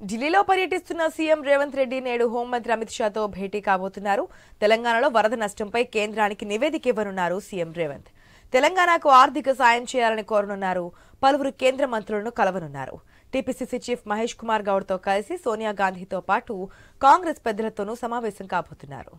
ఢిల్లీలో పర్యటిస్తున్న సీఎం రేవంత్ రెడ్డి నేడు హోంమంత్రి అమిత్ షాతో భేటీ కాబోతున్నారు. తెలంగాణలో వరద నష్టంపై కేంద్రానికి నివేదిక ఇవ్వనున్నారు సీఎం రేవంత్. తెలంగాణకు ఆర్థిక సాయం చేయాలని కోరనున్నారు. పలువురు కేంద్ర మంత్రులను కలవనున్నారు. టీపీసీసీ చీఫ్ మహేష్ కుమార్ గౌడ్తో కలిసి సోనియా గాంధీతో పాటు కాంగ్రెస్ పెద్దలతోనూ సమావేశం కాబోతున్నారు.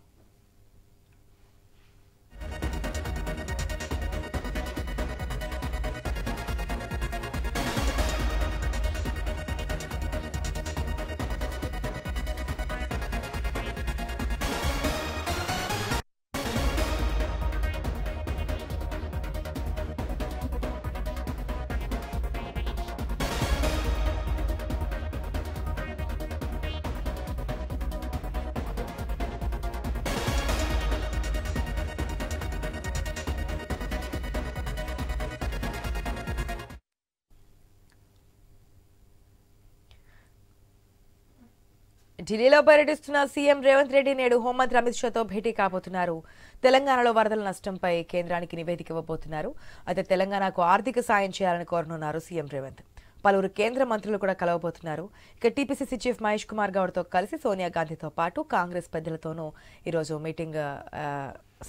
ఢిల్లీలో పర్యటిస్తున్న సీఎం రేవంత్ రెడ్డి నేడు హోంమంత్రి అమిత్ షాతో భేటీ కాబోతున్నారు. తెలంగాణలో వరదల నష్టంపై కేంద్రానికి నివేదిక ఇవ్వబోతున్నారు. అయితే తెలంగాణకు ఆర్థిక సాయం చేయాలని కోరనున్నారు సీఎం రేవంత్. పలువురు కేంద్ర మంత్రులు కూడా కలవబోతున్నారు. ఇక టీపీసీసీ చీఫ్ మహేష్ కుమార్ గౌడ్తో కలిసి సోనియా గాంధీతో పాటు కాంగ్రెస్ పెద్దలతోనూ ఈరోజు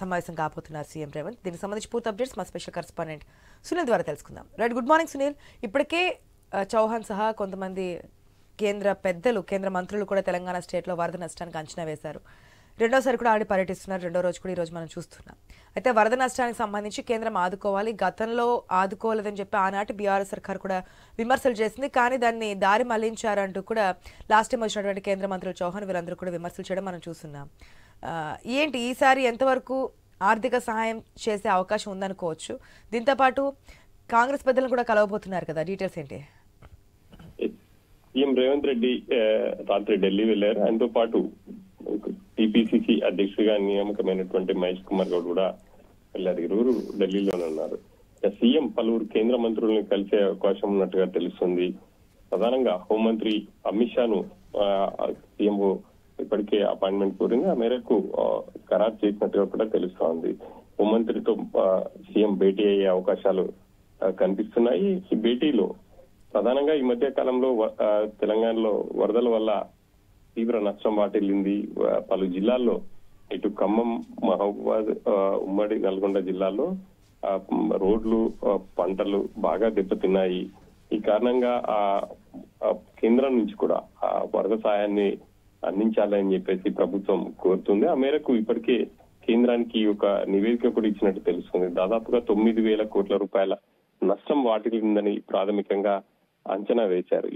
సమావేశం కాబోతున్నారు సీఎం రేవంత్. దీనికి సంబంధించి పూర్తి అప్డేట్స్ మా స్పెషల్ కరెస్పాండెంట్ సునీల్ ద్వారా తెలుసుకుందాం. Right, good morning Sunil. ఇప్పటికే చౌహాన్ సహా కొంతమంది కేంద్ర మంత్రులు కూడా తెలంగాణ స్టేట్లో వరద నష్టానికి అంచనా వేశారు. రెండోసారి కూడా ఆడి పర్యటిస్తున్నారు. రెండో రోజు కూడా ఈ రోజు మనం చూస్తున్నాం. అయితే వరద నష్టానికి సంబంధించి కేంద్రం ఆదుకోవాలి, గతంలో ఆదుకోలేదని చెప్పి ఆనాటి బీఆర్ఎస్ సర్కార్ కూడా విమర్శలు చేసింది. కానీ దాన్ని దారి మళ్లించారంటూ కూడా లాస్ట్ టైం వచ్చినటువంటి కేంద్ర మంత్రులు చౌహాన్ వీళ్ళందరూ కూడా విమర్శలు చేయడం మనం చూస్తున్నాం. ఏంటి ఈసారి ఎంతవరకు ఆర్థిక సహాయం చేసే అవకాశం ఉందనుకోవచ్చు? దీంతోపాటు కాంగ్రెస్ పెద్దలను కూడా కలవబోతున్నారు కదా, డీటెయిల్స్ ఏంటి? సీఎం రేవంత్ రెడ్డి రాత్రి ఢిల్లీ వెళ్లారు. ఆయనతో పాటు టీపీసీసీ అధ్యక్షుడిగా నియామకమైనటువంటి మహేష్ కుమార్ గౌడ్ కూడా వెళ్లారు. ఇరువురు ఢిల్లీలోనే ఉన్నారు. సీఎం పలువురు కేంద్ర మంత్రులను కలిసే అవకాశం ఉన్నట్టుగా తెలుస్తుంది. ప్రధానంగా హోంమంత్రి అమిత్ షాను సీఎం ఇప్పటికే అపాయింట్మెంట్ కోరింది. ఆ మేరకు ఖరారు చేసినట్టుగా కూడా తెలుస్తోంది. హోంమంత్రితో సీఎం భేటీ అయ్యే అవకాశాలు కనిపిస్తున్నాయి. ఈ భేటీలో ప్రధానంగా ఈ మధ్య కాలంలో తెలంగాణలో వరదల వల్ల తీవ్ర నష్టం వాటిల్లింది. పలు జిల్లాల్లో ఇటు ఖమ్మం, మహబూబాద్, ఉమ్మడి నల్గొండ జిల్లాల్లో రోడ్లు, పంటలు బాగా దెబ్బతిన్నాయి. ఈ కారణంగా కేంద్రం నుంచి కూడా వరద సాయాన్ని అందించాలని చెప్పేసి ప్రభుత్వం కోరుతుంది. ఆ మేరకు ఇప్పటికే కేంద్రానికి ఒక నివేదిక కూడా ఇచ్చినట్టు తెలుస్తుంది. దాదాపుగా 9,000 కోట్ల రూపాయల నష్టం వాటిల్లిందని ప్రాథమికంగా అంచనా వేశారు.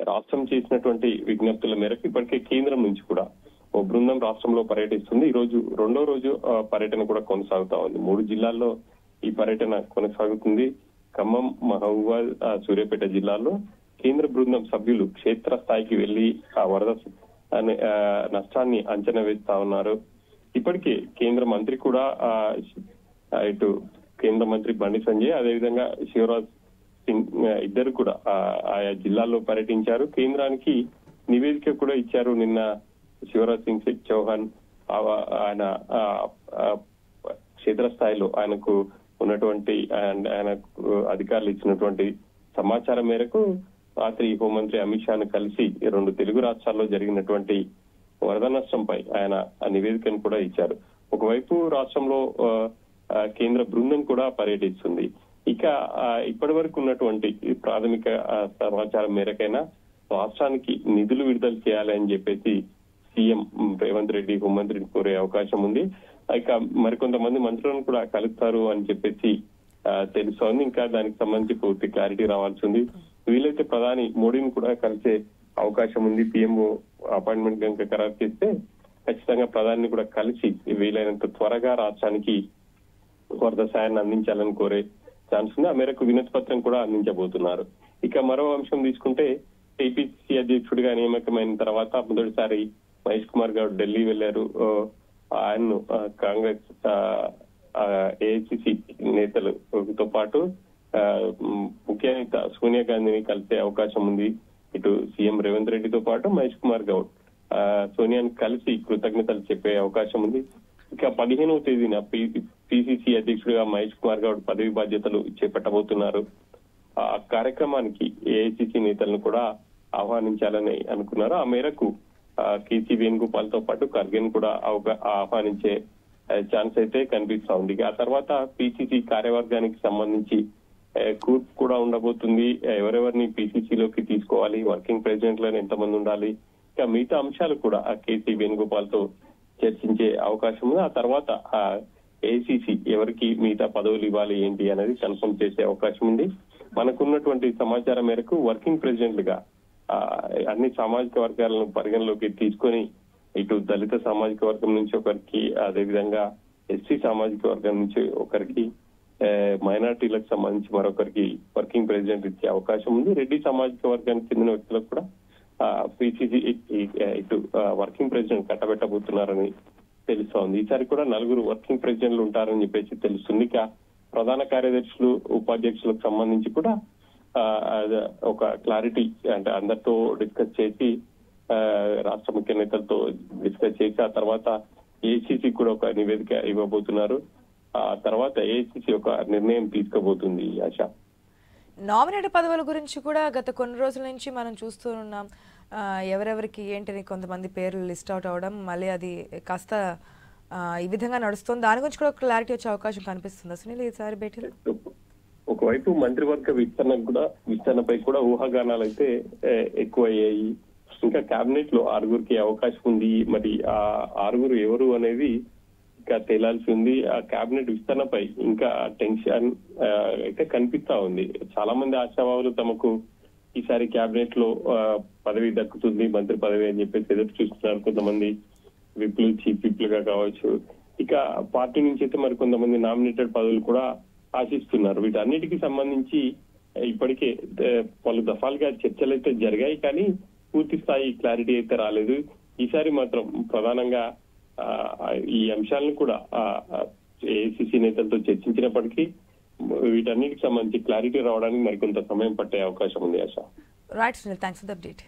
రాష్ట్రం చేసినటువంటి విజ్ఞప్తుల మేరకు ఇప్పటికే కేంద్రం నుంచి కూడా ఓ బృందం రాష్ట్రంలో పర్యటిస్తుంది. ఈ రోజు రెండో రోజు పర్యటన కూడా కొనసాగుతా ఉంది. 3 జిల్లాల్లో ఈ పర్యటన కొనసాగుతుంది. ఖమ్మం, మహబూబాద్, సూర్యాపేట జిల్లాల్లో కేంద్ర బృందం సభ్యులు క్షేత్రస్థాయికి వెళ్లి ఆ వరద నష్టాన్ని అంచనా వేస్తా ఉన్నారు. ఇప్పటికే కేంద్ర మంత్రి కూడా ఇటు కేంద్ర మంత్రి బండి సంజయ్, అదేవిధంగా శివరాజ్ సింగ్ ఇద్దరు కూడా ఆయా జిల్లాల్లో పర్యటించారు. కేంద్రానికి నివేదిక కూడా ఇచ్చారు. నిన్న శివరాజ్ సింగ్ చౌహాన్ ఆయన క్షేత్రస్థాయిలో ఆయనకు ఉన్నటువంటి ఆయనకు అధికారులు ఇచ్చినటువంటి సమాచారం మేరకు రాత్రి హోంమంత్రి అమిత్ షాను కలిసి 2 తెలుగు రాష్ట్రాల్లో జరిగినటువంటి వరద నష్టంపై ఆయన ఆ నివేదికను కూడా ఇచ్చారు. ఒకవైపు రాష్ట్రంలో కేంద్ర బృందం కూడా పర్యటిస్తుంది. ఇక ఇప్పటి వరకు ఉన్నటువంటి ప్రాథమిక సమాచారం మేరకైనా రాష్ట్రానికి నిధులు విడుదల చేయాలి అని చెప్పేసి సీఎం రేవంత్ రెడ్డి హోంమంత్రిని కోరే అవకాశం ఉంది. ఇక మరికొంతమంది మంత్రులను కూడా కలుస్తారు అని చెప్పేసి తెలుస్తోంది. ఇంకా దానికి సంబంధించి పూర్తి క్లారిటీ రావాల్సి ఉంది. వీలైతే ప్రధాని మోడీని కూడా కలిసే అవకాశం ఉంది. పీఎంఓ అపాయింట్మెంట్ కనుక ఖరారు చేస్తే ఖచ్చితంగా ప్రధాని కూడా కలిసి వీలైనంత త్వరగా రాష్ట్రానికి వరద సాయాన్ని అందించాలని కోరే ఛాన్స్ ఉంది. ఆ మేరకు వినతి పత్రం కూడా అందించబోతున్నారు. ఇక మరో అంశం తీసుకుంటే టీపీసీసీ అధ్యక్షుడిగా నియామకమైన తర్వాత మొదటిసారి మహేష్ కుమార్ గౌడ్ ఢిల్లీ వెళ్లారు. ఆయన్ను కాంగ్రెస్ ఏఐసీసీ నేతలతో పాటు ముఖ్య నేత సోనియా గాంధీని కలిసే అవకాశం ఉంది. ఇటు సీఎం రేవంత్ రెడ్డితో పాటు మహేష్ కుమార్ గౌడ్ సోనియాని కలిసి కృతజ్ఞతలు చెప్పే అవకాశం ఉంది. ఇక 15వ తేదీన పిసిసి అధ్యక్షుడిగా మహేష్ కుమార్ గౌడ్ పదవి బాధ్యతలు చేపట్టబోతున్నారు. ఆ కార్యక్రమానికి ఏఐసిసి నేతలను కూడా ఆహ్వానించాలని అనుకున్నారు. ఆ మేరకు కేసీ వేణుగోపాల్ తో పాటు ఖర్గేను కూడా ఆహ్వానించే ఛాన్స్ అయితే కనిపిస్తా ఉంది. ఆ తర్వాత పిసిసి కార్యవర్గానికి సంబంధించి కూర్పు కూడా ఉండబోతుంది. ఎవరెవరిని పిసిసిలోకి తీసుకోవాలి, వర్కింగ్ ప్రెసిడెంట్ లను ఎంతమంది ఉండాలి, ఇంకా మిగతా అంశాలు కూడా కేసీ వేణుగోపాల్ తో చర్చించే అవకాశం ఉంది. ఆ తర్వాత ఏఐసిసి ఎవరికి మిగతా పదవులు ఇవ్వాలి ఏంటి అనేది కన్ఫర్మ్ చేసే అవకాశం ఉంది. మనకున్నటువంటి సమాచారం మేరకు వర్కింగ్ ప్రెసిడెంట్లుగా అన్ని సామాజిక వర్గాలను పరిగణలోకి తీసుకొని ఇటు దళిత సామాజిక వర్గం నుంచి ఒకరికి, అదేవిధంగా ఎస్సీ సామాజిక వర్గం నుంచి ఒకరికి, మైనార్టీలకు సంబంధించి మరొకరికి వర్కింగ్ ప్రెసిడెంట్ ఇచ్చే అవకాశం ఉంది. రెడ్డి సామాజిక వర్గానికి చెందిన వ్యక్తులకు కూడా పిసిసి ఇటు వర్కింగ్ ప్రెసిడెంట్ కట్టబెట్టబోతున్నారని తెలుస్తోంది. ఈసారి కూడా 4 వర్కింగ్ ప్రెసిడెంట్లు ఉంటారని చెప్పేసి తెలుస్తుంది. ఇక ప్రధాన కార్యదర్శులు, ఉపాధ్యక్షులకు సంబంధించి కూడా ఒక క్లారిటీ అంటే అందరితో డిస్కస్ చేసి, రాష్ట్ర ముఖ్య నేతలతో డిస్కస్ చేసి ఆ తర్వాత ఏఐసిసి కూడా ఒక నివేదిక ఇవ్వబోతున్నారు. ఆ తర్వాత ఏఐసిసి ఒక నిర్ణయం తీసుకోబోతుంది. ఆశ, నామినేట్ పదవుల గురించి కూడా గత కొన్ని రోజుల నుంచి మనం చూస్తూ ఉన్నాం. ఎవరెవరికి ఏంటిని కొంతమంది పేర్లు లిస్ట్ అవుట్ అవడం, మళ్ళీ అది కాస్త ఈ విధంగా నడుస్తుంది. దాని గురించి కూడా క్లారిటీ వచ్చే అవకాశం కనిపిస్తుంది. సునీల్, ఈసారి భేటీలో ఒకవైపు మంత్రివర్గ విస్తరణపై కూడా ఊహాగానాలు అయితే ఎక్కువయ్యాయి. ఇంకా కేబినెట్ లో 6గురికి అవకాశం ఉంది. మరి ఆ 6గురు ఎవరు అనేది ఇంకా తేలాల్సి ఉంది. ఆ కేబినెట్ విస్తరణపై ఇంకా టెన్షన్ అయితే కనిపిస్తా ఉంది. చాలా మంది ఆశావాహులు తమకు ఈసారి కేబినెట్ లో పదవి దక్కుతుంది, మంత్రి పదవి అని చెప్పేసి ఎదురు చూస్తున్నారు. కొంతమంది విప్లు, చీఫ్ విప్లుగా కావచ్చు. ఇక పార్టీ నుంచి అయితే మరి కొంతమంది నామినేటెడ్ పదవులు కూడా ఆశిస్తున్నారు. వీటన్నిటికీ సంబంధించి ఇప్పటికే పలు దఫాలుగా చర్చలు అయితే జరిగాయి, కానీ పూర్తి స్థాయి క్లారిటీ అయితే రాలేదు. ఈసారి మాత్రం ప్రధానంగా ఈ అంశాలను కూడా ఏఐసిసి నేతలతో చర్చించినప్పటికీ వీటన్నిటికి సంబంధించి క్లారిటీ రావడానికి మరికొంత సమయం పట్టే అవకాశం ఉంది. ఆశ. Right Sunil, thanks for the update.